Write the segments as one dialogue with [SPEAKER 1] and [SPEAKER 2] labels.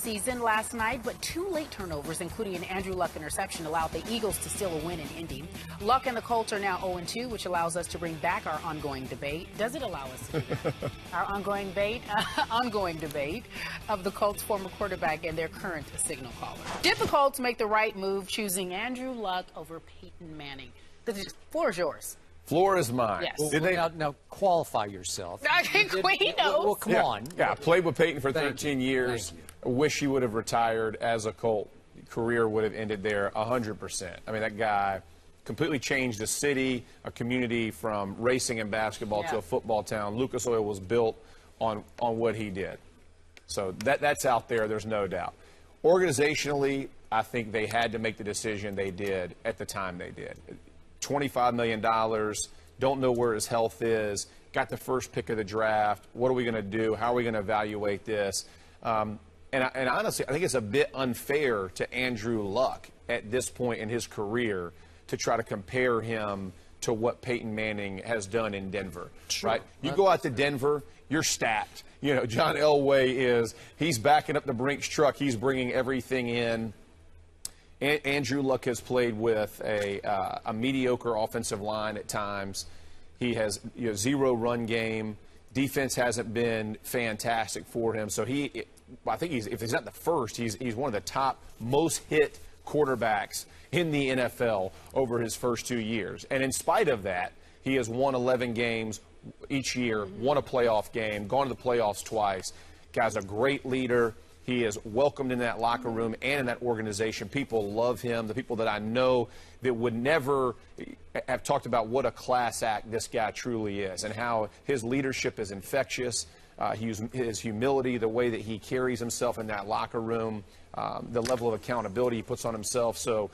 [SPEAKER 1] season last night, but 2 late turnovers, including an Andrew Luck interception, allowed the Eagles to steal a win in Indy. Luck and the Colts are now 0-2, which allows us to bring back our ongoing debate. Does it allow us to do that? Our ongoing debate of the Colts' former quarterback and their current signal caller. Did the Colts make the right move choosing Andrew Luck over Peyton Manning? The floor is yours.
[SPEAKER 2] Floor is mine.
[SPEAKER 1] Yes.
[SPEAKER 3] Well,
[SPEAKER 2] Did they
[SPEAKER 3] now qualify yourself.
[SPEAKER 1] I think we know.
[SPEAKER 3] Well, come on.
[SPEAKER 2] Yeah, played with Peyton for 13 years. Wish he would have retired as a Colt. Career would have ended there 100%. I mean, that guy completely changed a city, a community from racing and basketball to a football town. Lucas Oil was built on what he did. So that's out there. There's no doubt. Organizationally, I think they had to make the decision they did at the time they did. $25 million, don't know where his health is, got the first pick of the draft. What are we going to do? How are we going to evaluate this? And honestly, I think it's a bit unfair to Andrew Luck at this point in his career to try to compare him to what Peyton Manning has done in Denver, right? You go out to Denver, you're stacked. You know, John Elway he's backing up the Brinks truck. He's bringing everything in. Andrew Luck has played with a mediocre offensive line at times. He has zero run game. Defense hasn't been fantastic for him. So I think if he's not the first, he's one of the top most hit quarterbacks in the NFL over his first 2 years. And in spite of that, he has won 11 games each year, won a playoff game, gone to the playoffs twice. Guy's a great leader. He is welcomed in that locker room and in that organization. People love him. The people that I know that would never have talked about what a class act this guy truly is and how his leadership is infectious. His humility, the way that he carries himself in that locker room, the level of accountability he puts on himself. So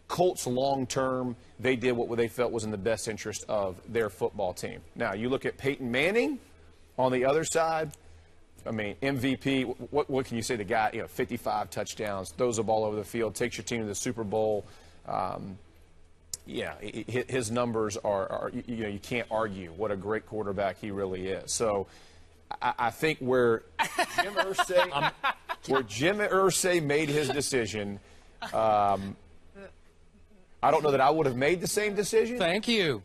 [SPEAKER 2] Colts long-term, they did what they felt was in the best interest of their football team. Now, you look at Peyton Manning on the other side. I mean, MVP, what can you say? The guy, 55 touchdowns, throws the ball over the field, takes your team to the Super Bowl. His numbers are you can't argue what a great quarterback he really is. So I think where Jim Irsay made his decision, I don't know that I would have made the same decision.
[SPEAKER 3] Thank you.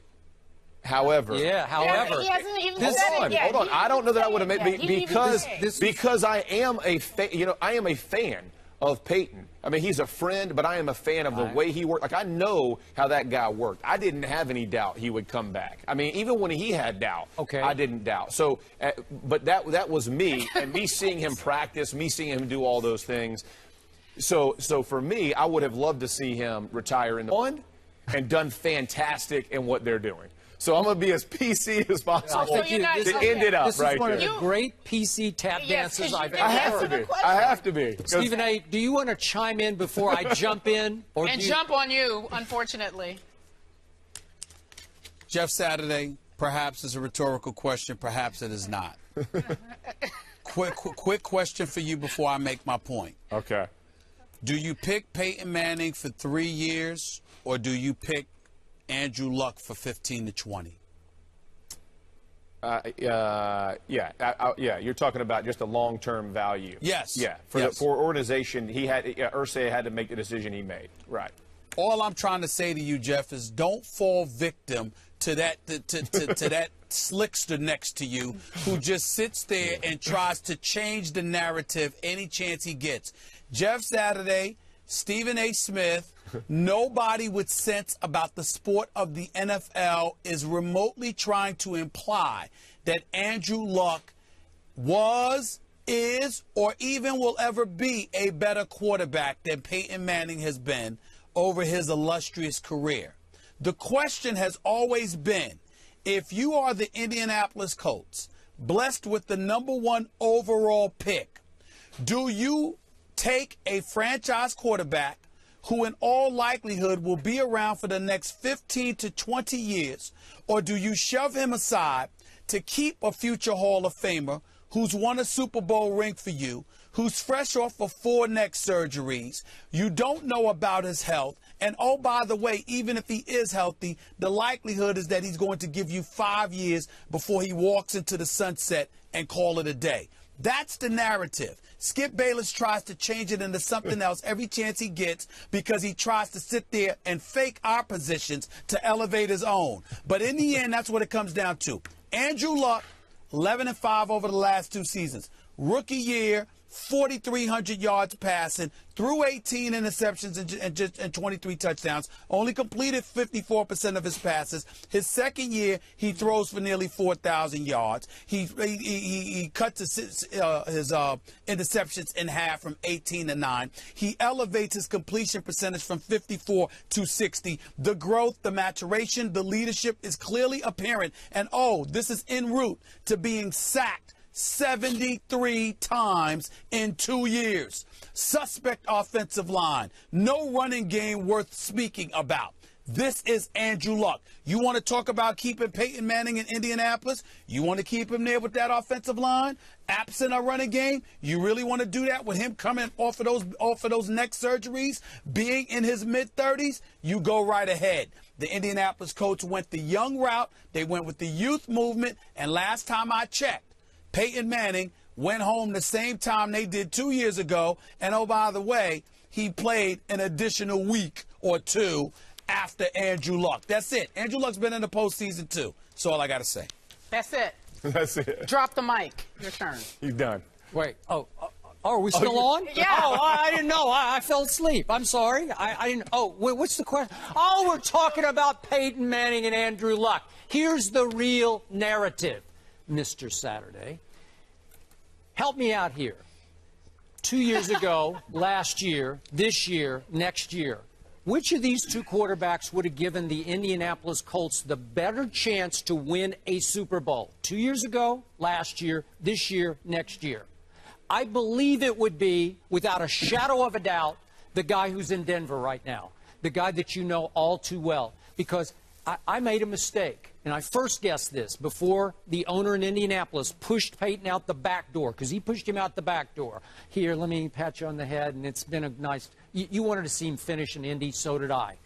[SPEAKER 2] However,
[SPEAKER 1] He hasn't even said it yet.
[SPEAKER 2] Hold on. I don't know that I would have made because I am a fan of Peyton. I mean, he's a friend, but I am a fan of the way he worked. Like, I know how that guy worked. I didn't have any doubt he would come back. I mean, even when he had doubt, I didn't doubt. So, but that was me, and me seeing him practice, me seeing him do all those things. So for me, I would have loved to see him retire in the one and done fantastic in what they're doing. So I'm going to be as PC as possible to end it up
[SPEAKER 3] this
[SPEAKER 2] right
[SPEAKER 3] is one
[SPEAKER 2] there.
[SPEAKER 3] of the great PC tap dances I've ever heard.
[SPEAKER 2] I have to be.
[SPEAKER 3] Stephen A., do you want to chime in before I jump in?
[SPEAKER 1] Jump on you, unfortunately.
[SPEAKER 4] Jeff Saturday, perhaps it's a rhetorical question, perhaps it is not. Quick question for you before I make my point.
[SPEAKER 2] Okay.
[SPEAKER 4] Do you pick Peyton Manning for 3 years, or do you pick Andrew Luck for 15 to 20?
[SPEAKER 2] You're talking about just a long-term value.
[SPEAKER 4] Yes.
[SPEAKER 2] Yeah. For organization, Irsay had to make the decision he made. Right.
[SPEAKER 4] All I'm trying to say to you, Jeff, is don't fall victim to that to that slickster next to you who just sits there and tries to change the narrative any chance he gets. Jeff Saturday, Stephen A. Smith, nobody with sense about the sport of the NFL is remotely trying to imply that Andrew Luck was, is, or even will ever be a better quarterback than Peyton Manning has been over his illustrious career. The question has always been, if you are the Indianapolis Colts, blessed with the #1 overall pick, do you take a franchise quarterback who in all likelihood will be around for the next 15 to 20 years, or do you shove him aside to keep a future Hall of Famer who's won a Super Bowl ring for you, who's fresh off of 4 neck surgeries, you don't know about his health, and oh, by the way, even if he is healthy, the likelihood is that he's going to give you 5 years before he walks into the sunset and call it a day. That's the narrative. Skip Bayless tries to change it into something else every chance he gets because he tries to sit there and fake our positions to elevate his own. But in the end, that's what it comes down to. Andrew Luck, 11-5 over the last 2 seasons. Rookie year, 4,300 yards passing, threw 18 interceptions and 23 touchdowns, only completed 54% of his passes. His second year, he throws for nearly 4,000 yards. He cuts his interceptions in half from 18 to 9. He elevates his completion percentage from 54 to 60. The growth, the maturation, the leadership is clearly apparent. And, this is en route to being sacked 73 times in 2 years. Suspect offensive line. No running game worth speaking about. This is Andrew Luck. You want to talk about keeping Peyton Manning in Indianapolis? You want to keep him there with that offensive line? Absent a running game? You really want to do that with him coming off of those neck surgeries, being in his mid-30s? You go right ahead. The Indianapolis Colts went the young route. They went with the youth movement. And last time I checked, Peyton Manning went home the same time they did 2 years ago. And, by the way, he played an additional week or 2 after Andrew Luck. That's it. Andrew Luck's been in the postseason, too. That's all I got to say.
[SPEAKER 1] That's it.
[SPEAKER 2] That's it.
[SPEAKER 1] Drop the mic. Your turn.
[SPEAKER 2] He's done.
[SPEAKER 3] Wait. Are we still on?
[SPEAKER 1] Yeah.
[SPEAKER 3] I didn't know. I fell asleep. I'm sorry. I didn't. What's the question? We're talking about Peyton Manning and Andrew Luck. Here's the real narrative, Mr. Saturday. Help me out here. 2 years ago, last year, this year, next year, which of these 2 quarterbacks would have given the Indianapolis Colts the better chance to win a Super Bowl? 2 years ago, last year, this year, next year. I believe it would be, without a shadow of a doubt, the guy who's in Denver right now, the guy that you know all too well, because I made a mistake, and I first guessed this before the owner in Indianapolis pushed Peyton out the back door, because he pushed him out the back door. Here, let me pat you on the head, and it's been a nice – you wanted to see him finish in Indy, so did I.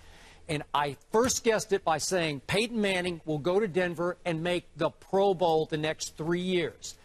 [SPEAKER 3] And I first guessed it by saying Peyton Manning will go to Denver and make the Pro Bowl the next 3 years.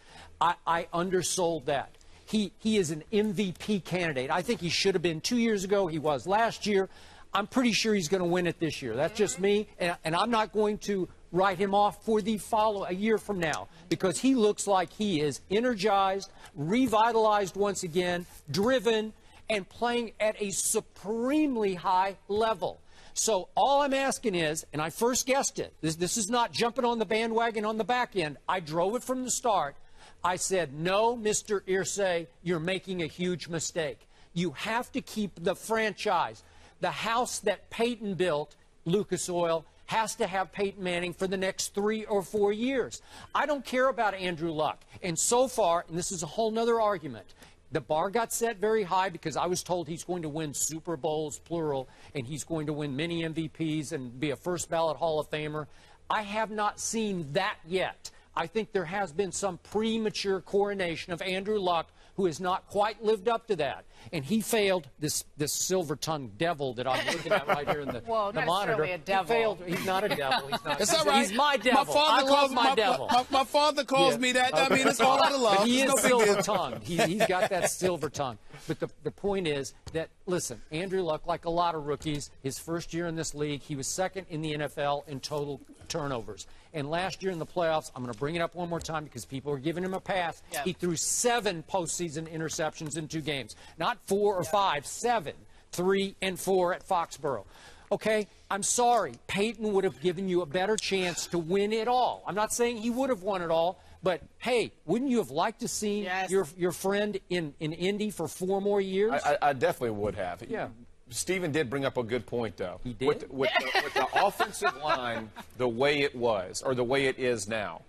[SPEAKER 3] I undersold that. He is an MVP candidate. I think he should have been 2 years ago. He was last year. I'm pretty sure he's going to win it this year. That's just me, and I'm not going to write him off for a year from now, because he looks like he is energized, revitalized once again, driven, and playing at a supremely high level. So all I'm asking is, and I first guessed it, this is not jumping on the bandwagon on the back end. I drove it from the start. I said, no, Mr. Irsay, you're making a huge mistake. You have to keep the franchise. The house that Peyton built, Lucas Oil, has to have Peyton Manning for the next 3 or 4 years. I don't care about Andrew Luck. And so far, and this is a whole nother argument, the bar got set very high because I was told he's going to win Super Bowls, plural, and he's going to win many MVPs and be a first ballot Hall of Famer. I have not seen that yet. I think there has been some premature coronation of Andrew Luck, who has not quite lived up to that. And he failed, this silver-tongued devil that I'm looking at right here in the,
[SPEAKER 1] well,
[SPEAKER 3] the monitor.
[SPEAKER 1] A devil.
[SPEAKER 3] He failed. He's not a devil. He's not.
[SPEAKER 4] It's all right.
[SPEAKER 3] He's my devil.
[SPEAKER 4] My father
[SPEAKER 3] devil.
[SPEAKER 4] My father calls me that. I mean, it's all out of love.
[SPEAKER 3] But he is
[SPEAKER 4] no
[SPEAKER 3] silver-tongued. He's got that silver tongue. But the point is that, listen, Andrew Luck, like a lot of rookies, his first year in this league, he was second in the NFL in total turnovers. And last year in the playoffs, I'm going to bring it up one more time because people are giving him a pass. Yep. He threw 7 postseason interceptions in 2 games. Not 4 or 5, 7. 3 and 4 at Foxborough. Okay, I'm sorry. Peyton would have given you a better chance to win it all. I'm not saying he would have won it all, but, hey, wouldn't you have liked to see your friend in Indy for 4 more years?
[SPEAKER 2] I definitely would have.
[SPEAKER 3] Yeah.
[SPEAKER 2] Stephen did bring up a good point, though.
[SPEAKER 3] He did?
[SPEAKER 2] With the offensive line the way it was, or the way it is now,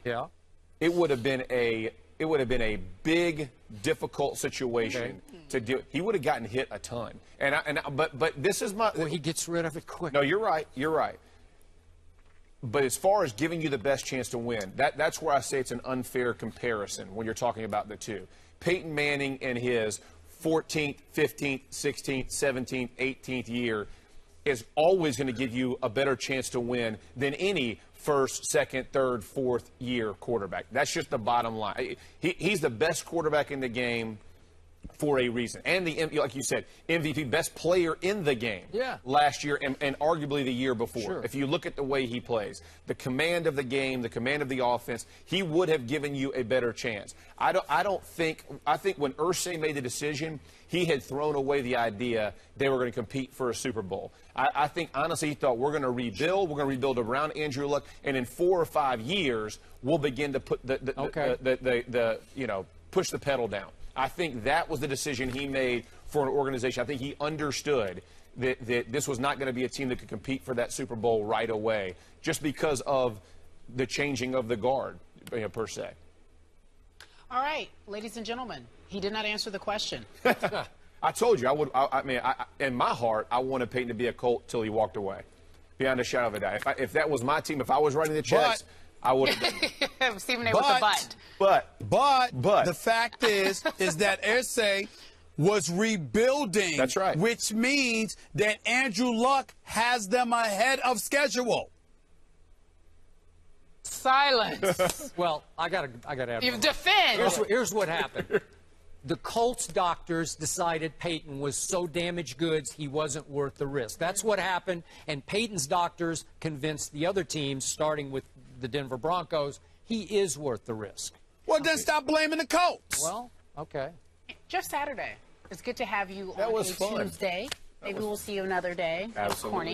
[SPEAKER 2] it would have been a big, difficult situation to do. He would have gotten hit a ton. But this is my.
[SPEAKER 3] Well, he gets rid of it quick.
[SPEAKER 2] No, you're right. You're right. But as far as giving you the best chance to win, that's where I say it's an unfair comparison when you're talking about the two. Peyton Manning in his 14th, 15th, 16th, 17th, 18th year, is always going to give you a better chance to win than any first, second, third, fourth year quarterback. That's just the bottom line. He's the best quarterback in the game for a reason. And like you said, MVP, best player in the game last year and arguably the year before.
[SPEAKER 3] Sure.
[SPEAKER 2] If you look at the way he plays, the command of the game, the command of the offense, he would have given you a better chance. I think when Irsay made the decision, he had thrown away the idea they were going to compete for a Super Bowl. I think, honestly, he thought we're going to rebuild. We're going to rebuild around Andrew Luck, and in 4 or 5 years, we'll begin to put push the pedal down. I think that was the decision he made for an organization. I think he understood that this was not going to be a team that could compete for that Super Bowl right away just because of the changing of the guard, per se.
[SPEAKER 1] All right, ladies and gentlemen, he did not answer the question.
[SPEAKER 2] I told you, in my heart, I wanted Peyton to be a Colt till he walked away, beyond a shadow of a doubt. If that was my team, if I was writing the checks, I would have.
[SPEAKER 1] Stephen A. with the
[SPEAKER 2] But
[SPEAKER 4] the fact is that Irsay was rebuilding.
[SPEAKER 2] That's right.
[SPEAKER 4] Which means that Andrew Luck has them ahead of schedule.
[SPEAKER 1] Silence.
[SPEAKER 3] Well, I got to add.
[SPEAKER 1] You defend.
[SPEAKER 3] Here's what happened. The Colts doctors decided Peyton was so damaged goods he wasn't worth the risk. That's what happened, and Peyton's doctors convinced the other teams, starting with the Denver Broncos, he is worth the risk.
[SPEAKER 4] Well, then stop blaming the Colts.
[SPEAKER 3] Well, okay.
[SPEAKER 1] Jeff Saturday, it's good to have you
[SPEAKER 2] That
[SPEAKER 1] on
[SPEAKER 2] was
[SPEAKER 1] a
[SPEAKER 2] fun.
[SPEAKER 1] Tuesday. Maybe we'll see you another day.
[SPEAKER 2] Absolutely.
[SPEAKER 1] Corny.